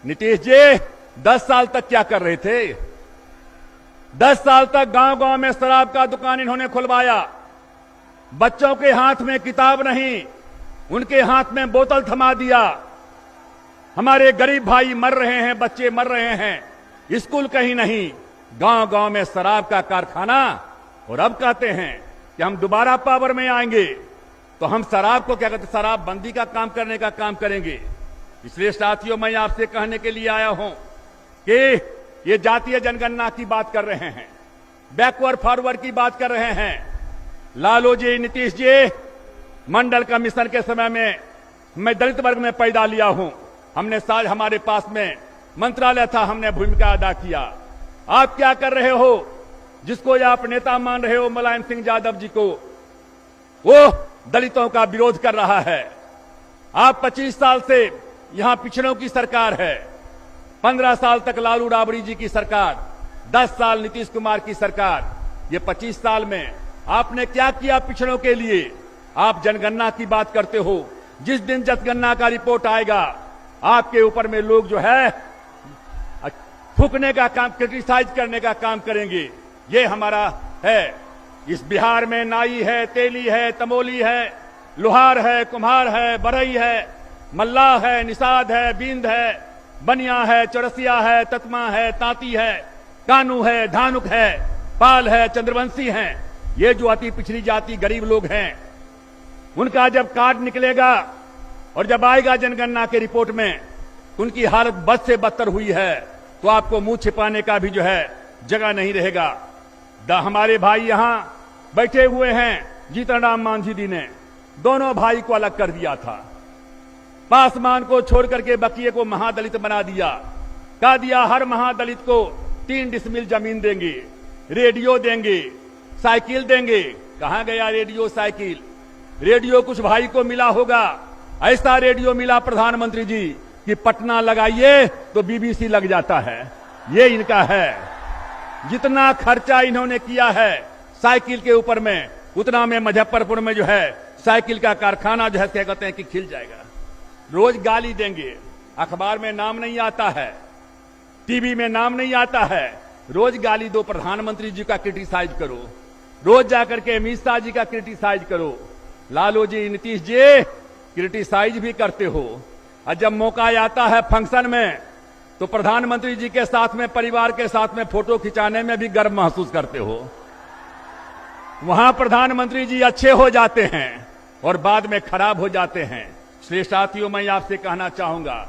नीतीश जी 10 साल तक क्या कर रहे थे? 10 साल तक गांव गांव में शराब का दुकान इन्होंने खुलवाया। बच्चों के हाथ में किताब नहीं, उनके हाथ में बोतल थमा दिया। हमारे गरीब भाई मर रहे हैं, बच्चे मर रहे हैं, स्कूल कहीं नहीं, गांव गांव में शराब का कारखाना। और अब कहते हैं कि हम दोबारा पावर में आएंगे तो हम शराब को क्या कहते, शराब बंदी का काम करने का काम करेंगे। इसलिए साथियों, मैं आपसे कहने के लिए आया हूं कि ये जातीय जनगणना की बात कर रहे हैं, बैकवर्ड फॉरवर्ड की बात कर रहे हैं। लालू जी, नीतीश जी, मंडल कमीशन के समय में मैं दलित वर्ग में पैदा लिया हूं। हमने साथ हमारे पास में मंत्रालय था, हमने भूमिका अदा किया। आप क्या कर रहे हो? जिसको आप नेता मान रहे हो, मुलायम सिंह यादव जी को, वो दलितों का विरोध कर रहा है। आप 25 साल से यहां पिछड़ों की सरकार है, 15 साल तक लालू राबड़ी जी की सरकार, 10 साल नीतीश कुमार की सरकार। ये 25 साल में आपने क्या किया पिछड़ों के लिए? आप जनगणना की बात करते हो। जिस दिन जनगणना का रिपोर्ट आएगा, आपके ऊपर में लोग जो है फूकने का काम, क्रिटिसाइज करने का काम करेंगे। ये हमारा है। इस बिहार में नाई है, तेली है, तमोली है, लोहार है, कुम्हार है, बरई है, मल्लाह है, निषाद है, बिंद है, बनिया है, चौरसिया है, ततमा है, तांती है, कानू है, धानुक है, पाल है, चंद्रवंशी हैं। ये जो अति पिछड़ी जाति गरीब लोग हैं, उनका जब कार्ड निकलेगा और जब आएगा जनगणना के रिपोर्ट में, उनकी हालत बद से बदतर हुई है, तो आपको मुंह छिपाने का भी जो है जगह नहीं रहेगा। हमारे भाई यहां बैठे हुए हैं, जीतन राम मांझी जी ने दोनों भाई को अलग कर दिया था। पासवान को छोड़ करके बकिए को महादलित बना दिया। कह दिया हर महादलित को 3 डिसमिल जमीन देंगे, रेडियो देंगे, साइकिल देंगे। कहां गया रेडियो, साइकिल? रेडियो कुछ भाई को मिला होगा। ऐसा रेडियो मिला प्रधानमंत्री जी कि पटना लगाइए तो बीबीसी लग जाता है। ये इनका है। जितना खर्चा इन्होंने किया है साइकिल के ऊपर में, उतना में मुजफ्फरपुर में जो है साइकिल का कारखाना जो है क्या कहते हैं कि खिल जाएगा। रोज गाली देंगे, अखबार में नाम नहीं आता है, टीवी में नाम नहीं आता है। रोज गाली दो, प्रधानमंत्री जी का क्रिटिसाइज करो, रोज जाकर के अमित शाह जी का क्रिटिसाइज करो। लालू जी, नीतीश जी क्रिटिसाइज भी करते हो, और जब मौका आता है फंक्शन में तो प्रधानमंत्री जी के साथ में, परिवार के साथ में फोटो खिंचाने में भी गर्व महसूस करते हो। वहां प्रधानमंत्री जी अच्छे हो जाते हैं और बाद में खराब हो जाते हैं। इसलिए साथियों, मैं आपसे कहना चाहूंगा,